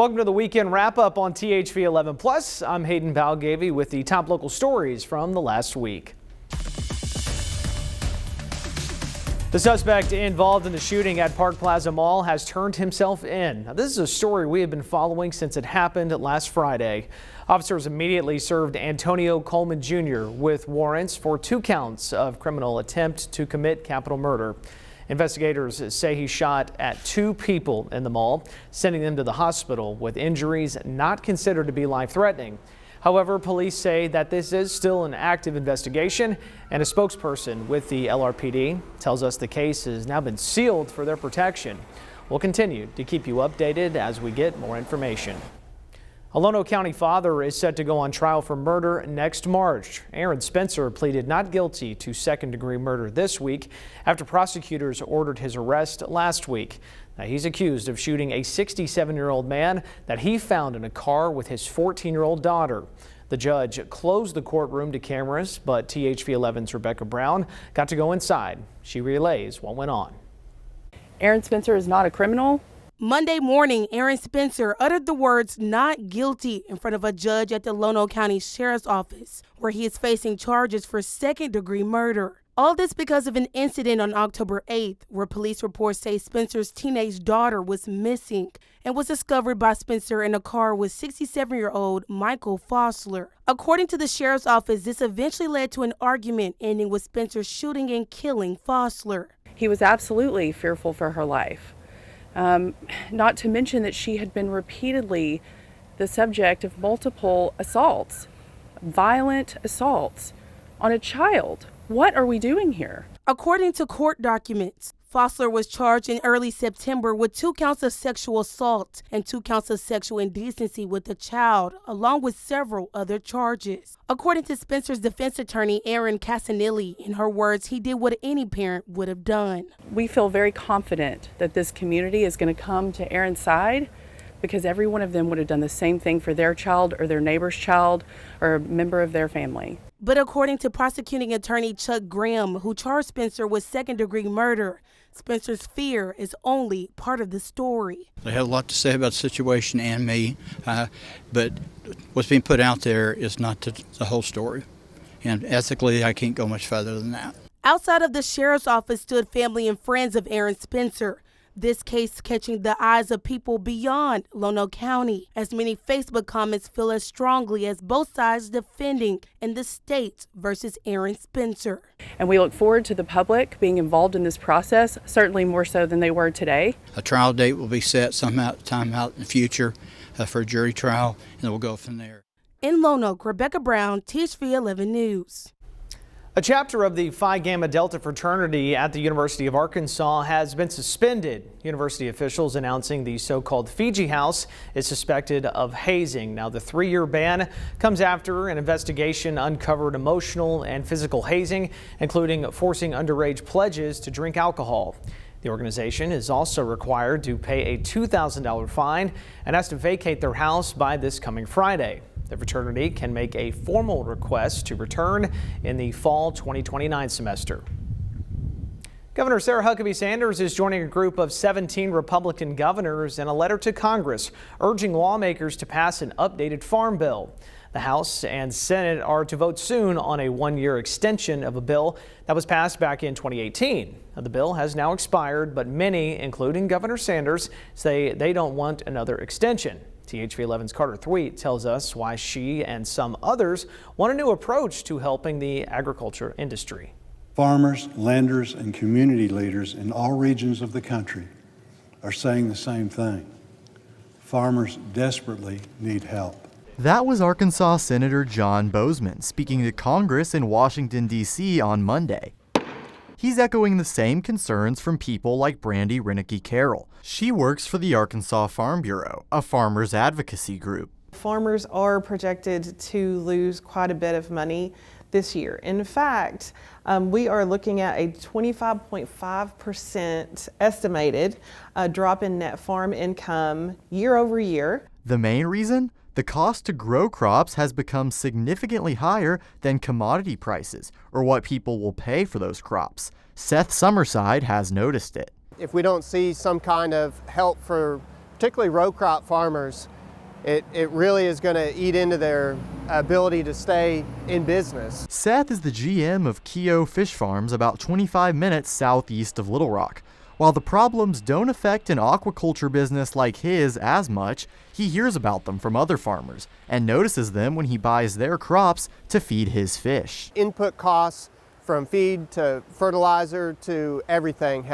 Welcome to the weekend wrap-up on THV11 Plus. I'm Hayden Balgavy with the top local stories from the last week. The suspect involved in the shooting at Park Plaza Mall has turned himself in. Now, this is a story we have been following since it happened last Friday. Officers immediately served Antonio Coleman Jr. with warrants for 2 counts of criminal attempt to commit capital murder. Investigators say he shot at 2 people in the mall, sending them to the hospital with injuries not considered to be life-threatening. However, police say that this is still an active investigation, and a spokesperson with the LRPD tells us the case has now been sealed for their protection. We'll continue to keep you updated as we get more information. A Lonoke County father is set to go on trial for murder next March. Aaron Spencer pleaded not guilty to second-degree murder this week after prosecutors ordered his arrest last week. Now, he's accused of shooting a 67-year-old man that he found in a car with his 14-year-old daughter. The judge closed the courtroom to cameras, but THV11's Rebecca Brown got to go inside. She relays what went on. Aaron Spencer is not a criminal. Monday morning, Aaron Spencer uttered the words "not guilty" in front of a judge at the Lonoke County Sheriff's Office, where he is facing charges for second-degree murder. All this because of an incident on October 8th, where police reports say Spencer's teenage daughter was missing and was discovered by Spencer in a car with 67-year-old Michael Fossler. According to the Sheriff's Office, this eventually led to an argument ending with Spencer shooting and killing Fossler. He was absolutely fearful for her life. Not to mention that she had been repeatedly the subject of multiple assaults, violent assaults on a child. What are we doing here? According to court documents, Fossler was charged in early September with 2 counts of sexual assault and 2 counts of sexual indecency with a child, along with several other charges. According to Spencer's defense attorney, Erin Casanilli, in her words, he did what any parent would have done. We feel very confident that this community is going to come to Aaron's side because every one of them would have done the same thing for their child or their neighbor's child or a member of their family. But according to prosecuting attorney Chuck Graham, who charged Spencer with second-degree murder, Spencer's fear is only part of the story. They had a lot to say about the situation and me, but what's being put out there is not the whole story. And ethically, I can't go much further than that. Outside of the sheriff's office stood family and friends of Aaron Spencer. This case catching the eyes of people beyond Lonoke County, as many Facebook comments feel as strongly as both sides defending in the state versus Aaron Spencer. And we look forward to the public being involved in this process, certainly more so than they were today. A trial date will be set sometime out in the future for a jury trial, and then we'll go from there. In Lonoke, Rebecca Brown, THV11 News. A chapter of the Phi Gamma Delta fraternity at the University of Arkansas has been suspended. University officials announcing the so-called Fiji House is suspected of hazing. Now, the 3-year ban comes after an investigation uncovered emotional and physical hazing, including forcing underage pledges to drink alcohol. The organization is also required to pay a $2,000 fine and has to vacate their house by this coming Friday. The fraternity can make a formal request to return in the fall 2029 semester. Governor Sarah Huckabee Sanders is joining a group of 17 Republican governors in a letter to Congress urging lawmakers to pass an updated farm bill. The House and Senate are to vote soon on a 1-year extension of a bill that was passed back in 2018. Now, the bill has now expired, but many, including Governor Sanders, say they don't want another extension. THV11's Carter Thweet tells us why she and some others want a new approach to helping the agriculture industry. Farmers, lenders, and community leaders in all regions of the country are saying the same thing. Farmers desperately need help. That was Arkansas Senator John Bozeman speaking to Congress in Washington, D.C. on Monday. He's echoing the same concerns from people like Brandy Renicky Carroll. She works for the Arkansas Farm Bureau, a farmers advocacy group. Farmers are projected to lose quite a bit of money this year. In fact, we are looking at a 25.5% estimated drop in net farm income year over year. The main reason? The cost to grow crops has become significantly higher than commodity prices, or what people will pay for those crops. Seth Summerside has noticed it. If we don't see some kind of help for particularly row crop farmers, it really is going to eat into their ability to stay in business. Seth is the GM of Keogh Fish Farms about 25 minutes southeast of Little Rock. While the problems don't affect an aquaculture business like his as much, he hears about them from other farmers and notices them when he buys their crops to feed his fish. Input costs from feed to fertilizer to everything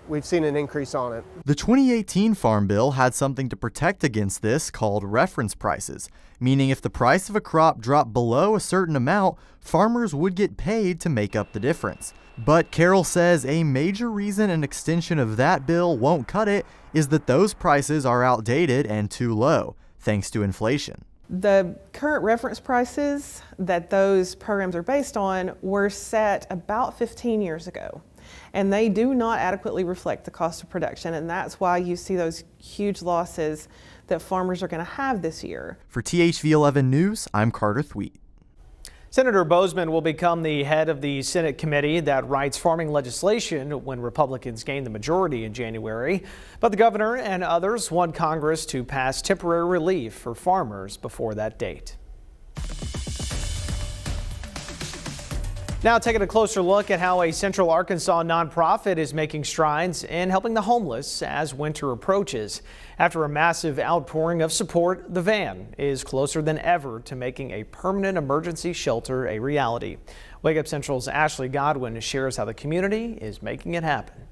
we've seen an increase on it. The 2018 Farm Bill had something to protect against this called reference prices, meaning if the price of a crop dropped below a certain amount, farmers would get paid to make up the difference. But Carol says a major reason an extension of that bill won't cut it is that those prices are outdated and too low, thanks to inflation. The current reference prices that those programs are based on were set about 15 years ago. And they do not adequately reflect the cost of production, and that's why you see those huge losses that farmers are going to have this year. For THV11 News, I'm Carter Thweet. Senator Boozman will become the head of the Senate committee that writes farming legislation when Republicans gain the majority in January. But the governor and others want Congress to pass temporary relief for farmers before that date. Now taking a closer look at how a Central Arkansas nonprofit is making strides in helping the homeless as winter approaches. After a massive outpouring of support, the van is closer than ever to making a permanent emergency shelter a reality. Wake Up Central's Ashley Godwin shares how the community is making it happen.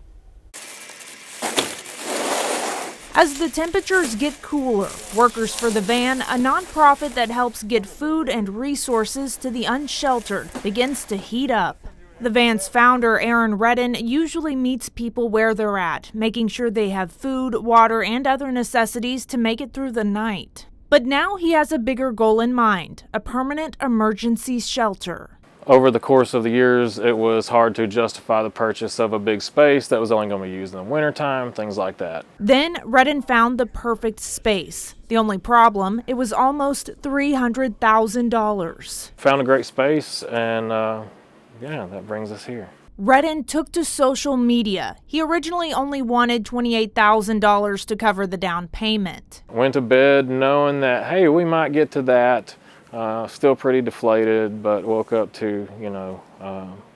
As the temperatures get cooler, Workers for the Van, a nonprofit that helps get food and resources to the unsheltered, begins to heat up. The Van's founder, Aaron Redden, usually meets people where they're at, making sure they have food, water, and other necessities to make it through the night. But now he has a bigger goal in mind, a permanent emergency shelter. Over the course of the years, it was hard to justify the purchase of a big space that was only going to be used in the wintertime, things like that. Then Redden found the perfect space. The only problem, it was almost $300,000. Found a great space, and yeah, that brings us here. Redden took to social media. He originally only wanted $28,000 to cover the down payment. Went to bed knowing that, hey, we might get to that. Still pretty deflated, but woke up to,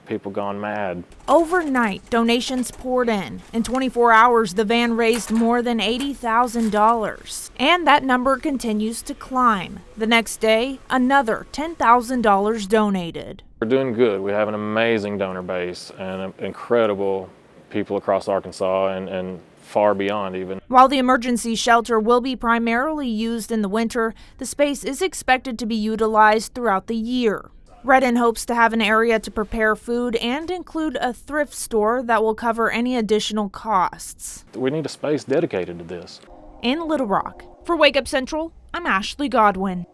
people gone mad. Overnight, donations poured in. In 24 hours, the van raised more than $80,000. And that number continues to climb. The next day, another $10,000 donated. We're doing good. We have an amazing donor base and incredible people across Arkansas and far beyond even. While the emergency shelter will be primarily used in the winter, the space is expected to be utilized throughout the year. Redden hopes to have an area to prepare food and include a thrift store that will cover any additional costs. We need a space dedicated to this. In Little Rock. For Wake Up Central, I'm Ashley Godwin.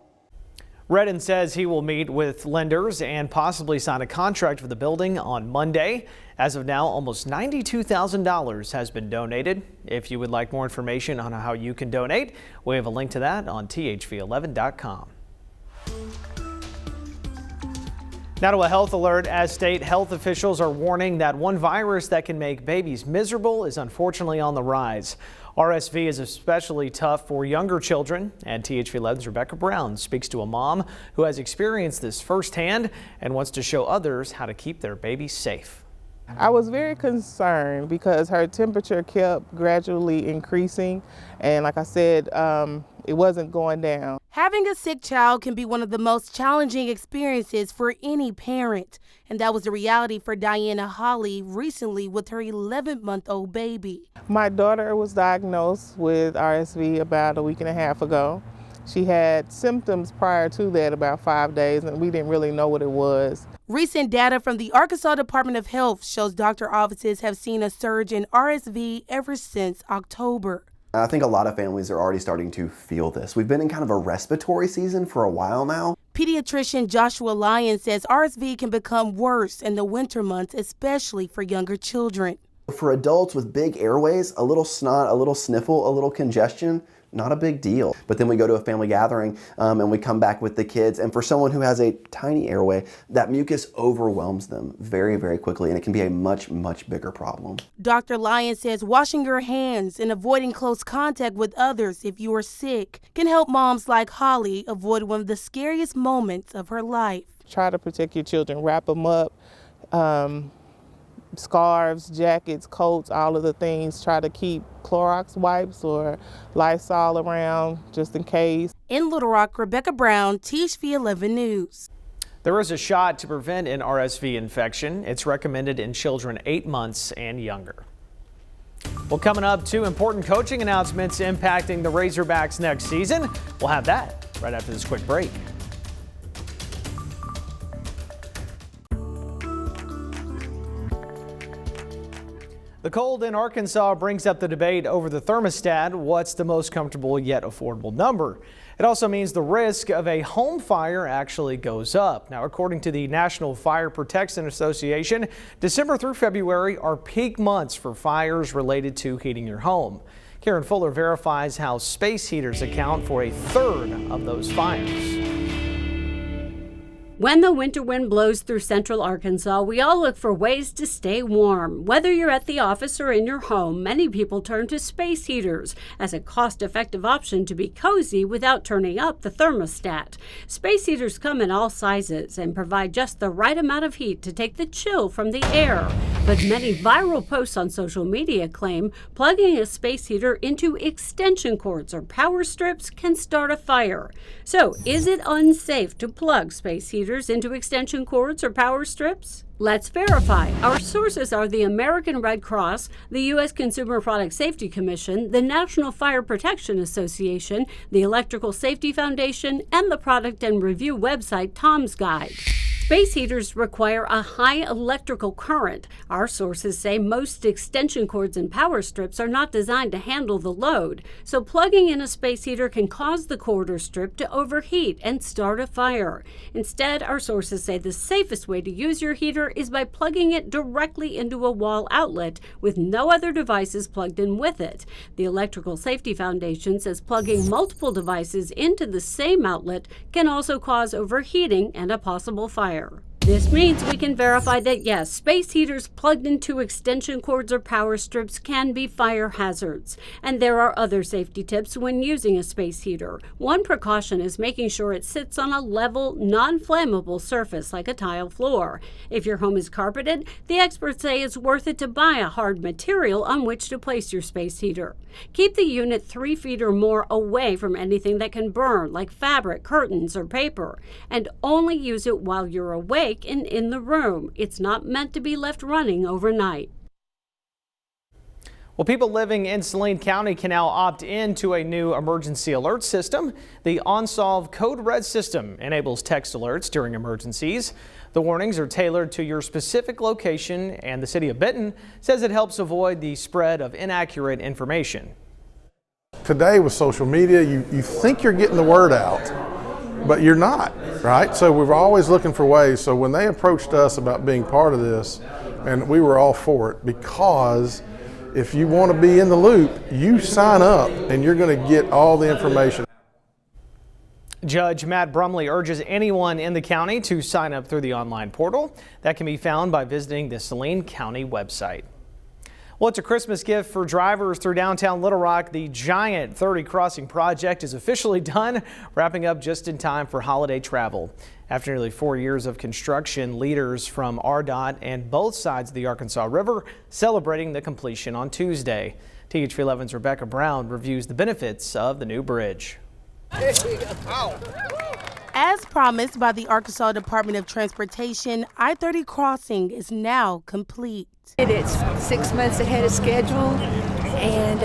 Redden says he will meet with lenders and possibly sign a contract for the building on Monday. As of now, almost $92,000 has been donated. If you would like more information on how you can donate, we have a link to that on THV11.com. Now to a health alert, as state health officials are warning that one virus that can make babies miserable is unfortunately on the rise. RSV is especially tough for younger children, and THV11's Rebecca Brown speaks to a mom who has experienced this firsthand and wants to show others how to keep their babies safe. I was very concerned because her temperature kept gradually increasing, and like I said, it wasn't going down. Having a sick child can be one of the most challenging experiences for any parent, and that was the reality for Diana Holly recently with her 11-month-old baby. My daughter was diagnosed with RSV about a week and a half ago. She had symptoms prior to that, about 5 days, and we didn't really know what it was. Recent data from the Arkansas Department of Health shows doctor offices have seen a surge in RSV ever since October. I think a lot of families are already starting to feel this. We've been in kind of a respiratory season for a while now. Pediatrician Joshua Lyon says RSV can become worse in the winter months, especially for younger children. For adults with big airways, a little snot, a little sniffle, a little congestion, not a big deal. But then we go to a family gathering and we come back with the kids, and for someone who has a tiny airway, that mucus overwhelms them very, very quickly, and it can be a much, much bigger problem. Dr. Lyons says washing your hands and avoiding close contact with others if you are sick can help moms like Holly avoid one of the scariest moments of her life. Try to protect your children, wrap them up, scarves, jackets, coats, all of the things. Try to keep Clorox wipes or Lysol around just in case. In Little Rock, Rebecca Brown, THV11 News. There is a shot to prevent an RSV infection. It's recommended in children 8 months and younger. Well, coming up, 2 important coaching announcements impacting the Razorbacks next season. We'll have that right after this quick break. The cold in Arkansas brings up the debate over the thermostat. What's the most comfortable yet affordable number? It also means the risk of a home fire actually goes up. Now, according to the National Fire Protection Association, December through February are peak months for fires related to heating your home. Karen Fuller verifies how space heaters account for a third of those fires. When the winter wind blows through central Arkansas, we all look for ways to stay warm. Whether you're at the office or in your home, many people turn to space heaters as a cost-effective option to be cozy without turning up the thermostat. Space heaters come in all sizes and provide just the right amount of heat to take the chill from the air. But many viral posts on social media claim plugging a space heater into extension cords or power strips can start a fire. So, is it unsafe to plug space heaters into extension cords or power strips? Let's verify. Our sources are the American Red Cross, the U.S. Consumer Product Safety Commission, the National Fire Protection Association, the Electrical Safety Foundation, and the product and review website Tom's Guide. Space heaters require a high electrical current. Our sources say most extension cords and power strips are not designed to handle the load, so plugging in a space heater can cause the cord or strip to overheat and start a fire. Instead, our sources say the safest way to use your heater is by plugging it directly into a wall outlet with no other devices plugged in with it. The Electrical Safety Foundation says plugging multiple devices into the same outlet can also cause overheating and a possible fire. This means we can verify that yes, space heaters plugged into extension cords or power strips can be fire hazards. And there are other safety tips when using a space heater. One precaution is making sure it sits on a level, non-flammable surface like a tile floor. If your home is carpeted, the experts say it's worth it to buy a hard material on which to place your space heater. Keep the unit 3 feet or more away from anything that can burn, like fabric, curtains, or paper. And only use it while you're awake and in the room. It's not meant to be left running overnight. Well, people living in Saline County can now opt in to a new emergency alert system. The OnSolve Code Red system enables text alerts during emergencies. The warnings are tailored to your specific location, and the city of Benton says it helps avoid the spread of inaccurate information. Today with social media, you think you're getting the word out, but you're not, right? So we're always looking for ways. So when they approached us about being part of this, and we were all for it, because if you want to be in the loop, you sign up and you're going to get all the information. Judge Matt Brumley urges anyone in the county to sign up through the online portal. That can be found by visiting the Saline County website. Well, it's a Christmas gift for drivers through downtown Little Rock. The giant 30 crossing project is officially done, wrapping up just in time for holiday travel. After nearly 4 years of construction, leaders from RDOT and both sides of the Arkansas River celebrating the completion on Tuesday. THV11's Rebecca Brown reviews the benefits of the new bridge. As promised by the Arkansas Department of Transportation, I-30 crossing is now complete. It's 6 months ahead of schedule, and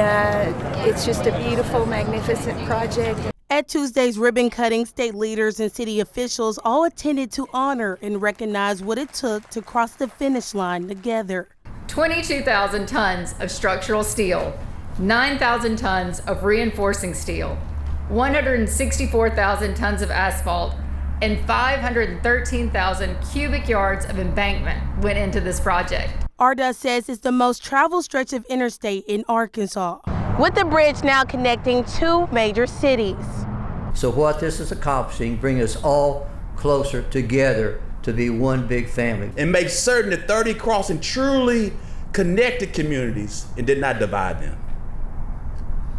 it's just a beautiful, magnificent project. At Tuesday's ribbon cutting, state leaders and city officials all attended to honor and recognize what it took to cross the finish line together. 22,000 tons of structural steel, 9,000 tons of reinforcing steel, 164,000 tons of asphalt, and 513,000 cubic yards of embankment went into this project. RDOT says it's the most traveled stretch of interstate in Arkansas. with the bridge now connecting two major cities. So what this is accomplishing, bring us all closer together to be one big family. And make certain that 30 Crossing truly connected communities and did not divide them.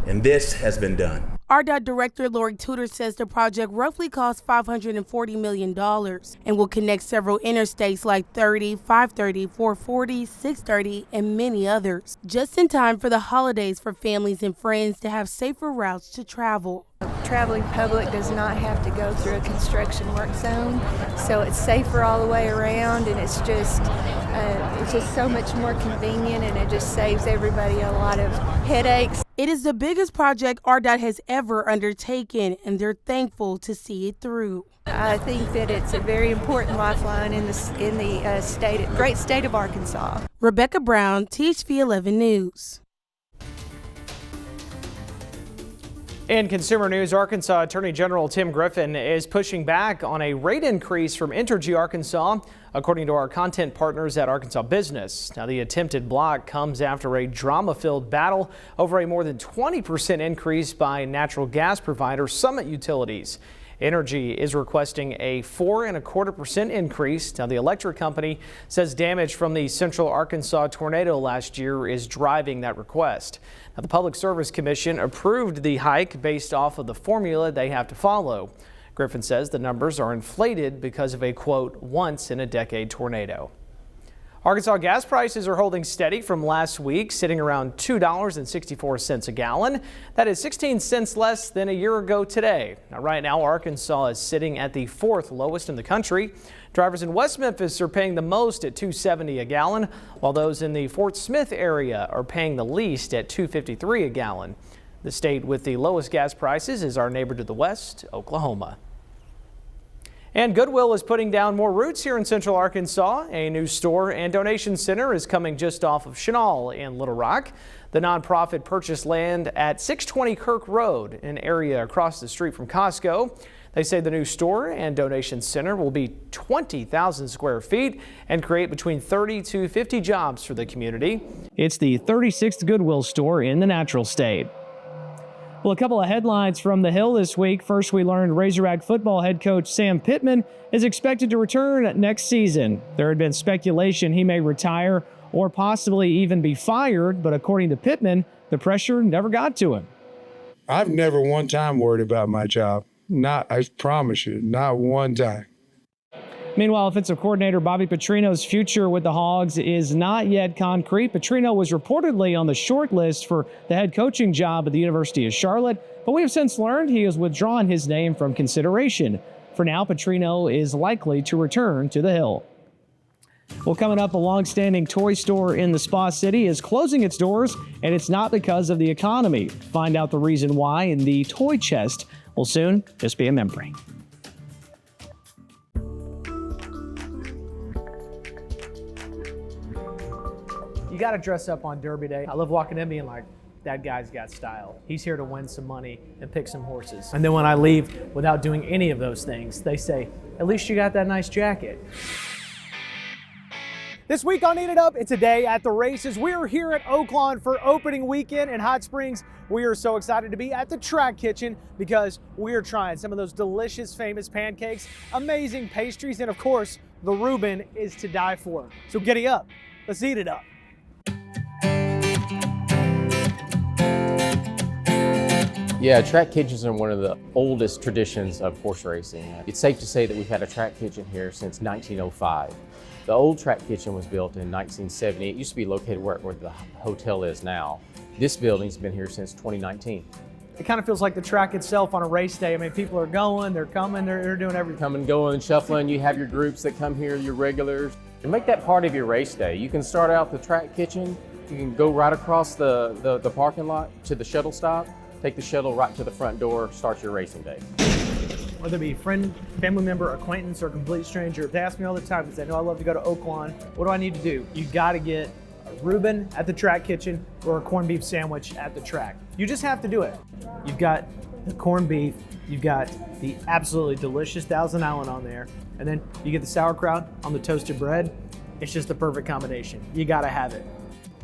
And this has been done. RDOT Director Lori Tudor says the project roughly costs $540 million and will connect several interstates like 30, 530, 440, 630, and many others, just in time for the holidays for families and friends to have safer routes to travel. Traveling public does not have to go through a construction work zone, so it's safer all the way around, and it's just so much more convenient, and it just saves everybody a lot of headaches. It is the biggest project RDOT has ever undertaken, and they're thankful to see it through. I think that it's a very important lifeline in the great state of Arkansas. Rebecca Brown, THV11 News. In consumer news, Arkansas Attorney General Tim Griffin is pushing back on a rate increase from Entergy Arkansas, according to our content partners at Arkansas Business. Now, the attempted block comes after a drama-filled battle over a more than 20% increase by natural gas provider Summit Utilities. Entergy is requesting a 4.25% increase. Now, the electric company says damage from the Central Arkansas tornado last year is driving that request. Now, the Public Service Commission approved the hike based off of the formula they have to follow. Griffin says the numbers are inflated because of a, quote, once-in-a-decade tornado. Arkansas gas prices are holding steady from last week, sitting around $2.64 a gallon. That is 16 cents less than a year ago today. Now, right now, Arkansas is sitting at the 4th lowest in the country. Drivers in West Memphis are paying the most at $2.70 a gallon, while those in the Fort Smith area are paying the least at $2.53 a gallon. The state with the lowest gas prices is our neighbor to the west, Oklahoma. And Goodwill is putting down more roots here in Central Arkansas. A new store and donation center is coming just off of Chenal in Little Rock. The nonprofit purchased land at 620 Kirk Road, an area across the street from Costco. They say the new store and donation center will be 20,000 square feet and create between 30 to 50 jobs for the community. It's the 36th Goodwill store in the natural state. Well, a couple of headlines from the Hill this week. First, we learned Razorback football head coach Sam Pittman is expected to return next season. There had been speculation he may retire or possibly even be fired, but according to Pittman, the pressure never got to him. I've never one time worried about my job. I promise you, not one time. Meanwhile, offensive coordinator Bobby Petrino's future with the Hogs is not yet concrete. Petrino was reportedly on the short list for the head coaching job at the University of Charlotte, but we have since learned he has withdrawn his name from consideration. For now, Petrino is likely to return to the Hill. Well, coming up, a long-standing toy store in the Spa City is closing its doors, and it's not because of the economy. Find out the reason why, and the toy chest will soon just be a memory. You got to dress up on Derby Day. I love walking in being like, that guy's got style. He's here to win some money and pick some horses. And then when I leave without doing any of those things, they say, at least you got that nice jacket. This week on Eat It Up, it's a day at the races. We're here at Oaklawn for opening weekend in Hot Springs. We are so excited to be at the track kitchen because we are trying some of those delicious, famous pancakes, amazing pastries, and of course, the Reuben is to die for. So giddy up, let's eat it up. Yeah, track kitchens are one of the oldest traditions of horse racing. It's safe to say that we've had a track kitchen here since 1905. The old track kitchen was built in 1970. It used to be located where the hotel is now. This building's been here since 2019. It kind of feels like the track itself on a race day. I mean, people are going, they're coming, they're doing everything. Coming, going, shuffling. You have your groups that come here, your regulars. To make that part of your race day, you can start out the track kitchen. You can go right across the parking lot to the shuttle stop. Take the shuttle right to the front door, start your racing day. Whether it be friend, family member, acquaintance, or complete stranger, they ask me all the time because they know I love to go to Oaklawn. What do I need to do? You got to get a Reuben at the track kitchen or a corned beef sandwich at the track. You just have to do it. You've got the corned beef, you've got the absolutely delicious Thousand Island on there, and then you get the sauerkraut on the toasted bread. It's just the perfect combination. You got to have it.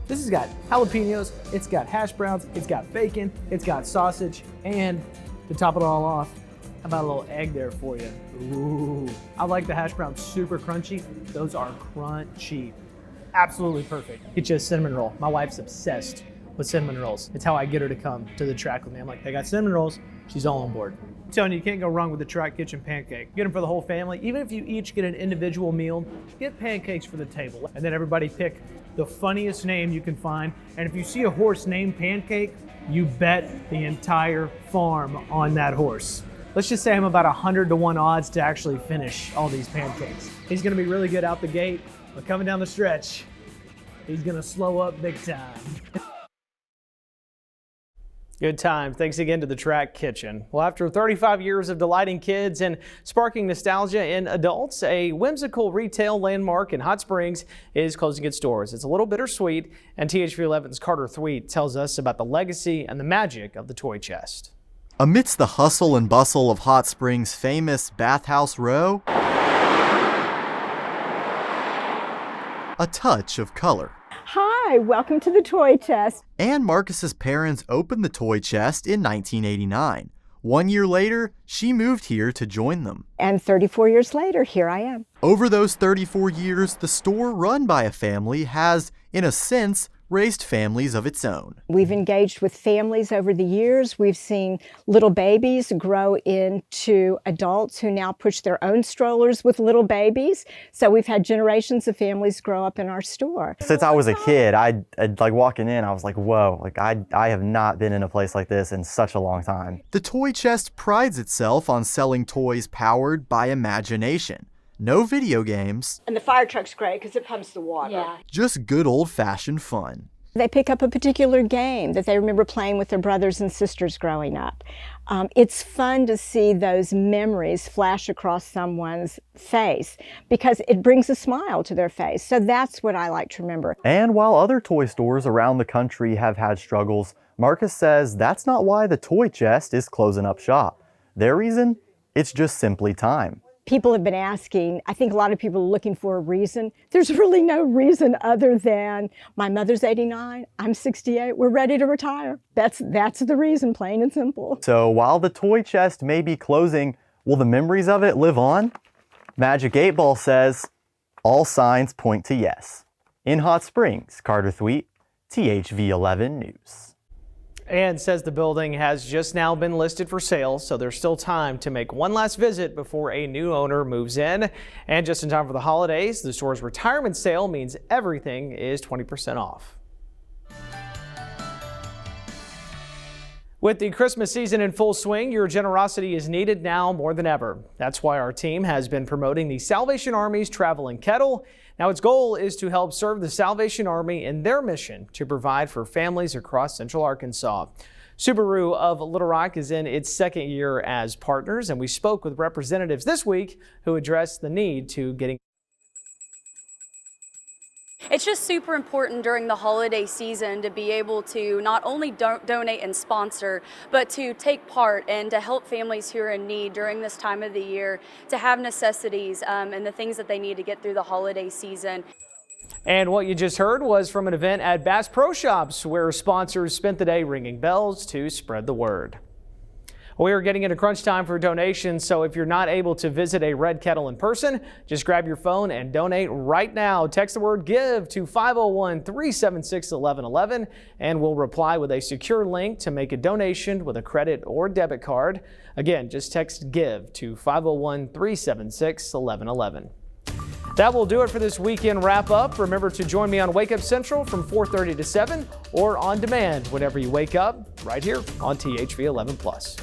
This has got jalapenos, it's got hash browns, it's got bacon, it's got sausage, and to top it all off, how about a little egg there for you? Ooh. I like the hash browns super crunchy. Those are crunchy. Absolutely perfect. Get you a cinnamon roll. My wife's obsessed with cinnamon rolls. It's how I get her to come to the track with me. I'm like, they got cinnamon rolls, she's all on board. I'm telling you, you can't go wrong with the Track Kitchen pancake. Get them for the whole family. Even if you each get an individual meal, get pancakes for the table. And then everybody pick the funniest name you can find. And if you see a horse named Pancake, you bet the entire farm on that horse. Let's just say I'm about 100-to-1 odds to actually finish all these pancakes. He's gonna be really good out the gate, but coming down the stretch, he's gonna slow up big time. Good time. Thanks again to the Track Kitchen. Well, after 35 years of delighting kids and sparking nostalgia in adults, a whimsical retail landmark in Hot Springs is closing its doors. It's a little bittersweet, and THV11's Carter Thweet tells us about the legacy and the magic of the toy chest. Amidst the hustle and bustle of Hot Springs' famous Bathhouse Row, a touch of color. Hi, welcome to the toy chest. Ann Marcus's parents opened the toy chest in 1989. 1 year later, she moved here to join them. And 34 years later, here I am. Over those 34 years, the store run by a family has, in a sense, raised families of its own. We've engaged with families over the years. We've seen little babies grow into adults who now push their own strollers with little babies. So we've had generations of families grow up in our store. Since I was a kid, I'd like walking in, I was like, whoa, like I have not been in a place like this in such a long time. The toy chest prides itself on selling toys powered by imagination. No video games. And the fire truck's great because it pumps the water. Yeah. Just good old-fashioned fun. They pick up a particular game that they remember playing with their brothers and sisters growing up. It's fun to see those memories flash across someone's face because it brings a smile to their face. So that's what I like to remember. And while other toy stores around the country have had struggles, Marcus says that's not why the toy chest is closing up shop. Their reason? It's just simply time. People have been asking, I think a lot of people are looking for a reason. There's really no reason other than my mother's 89, I'm 68, we're ready to retire. That's the reason, plain and simple. So while the toy chest may be closing, will the memories of it live on? Magic 8 Ball says, all signs point to yes. In Hot Springs, Carter Thweet, THV11 News. And says the building has just now been listed for sale, so there's still time to make one last visit before a new owner moves in. And just in time for the holidays, the store's retirement sale means everything is 20% off. With the Christmas season in full swing, your generosity is needed now more than ever. That's why our team has been promoting the Salvation Army's Traveling Kettle. Now, its goal is to help serve the Salvation Army in their mission to provide for families across Central Arkansas. Subaru of Little Rock is in its second year as partners, and we spoke with representatives this week who addressed the need to getting. It's just super important during the holiday season to be able to not only donate and sponsor, but to take part and to help families who are in need during this time of the year to have necessities and the things that they need to get through the holiday season. And what you just heard was from an event at Bass Pro Shops where sponsors spent the day ringing bells to spread the word. We are getting into crunch time for donations, so if you're not able to visit a Red Kettle in person, just grab your phone and donate right now. Text the word GIVE to 501-376-1111 and we'll reply with a secure link to make a donation with a credit or debit card. Again, just text GIVE to 501-376-1111. That will do it for this weekend wrap up. Remember to join me on Wake Up Central from 4:30 to 7 or on demand whenever you wake up right here on THV11+.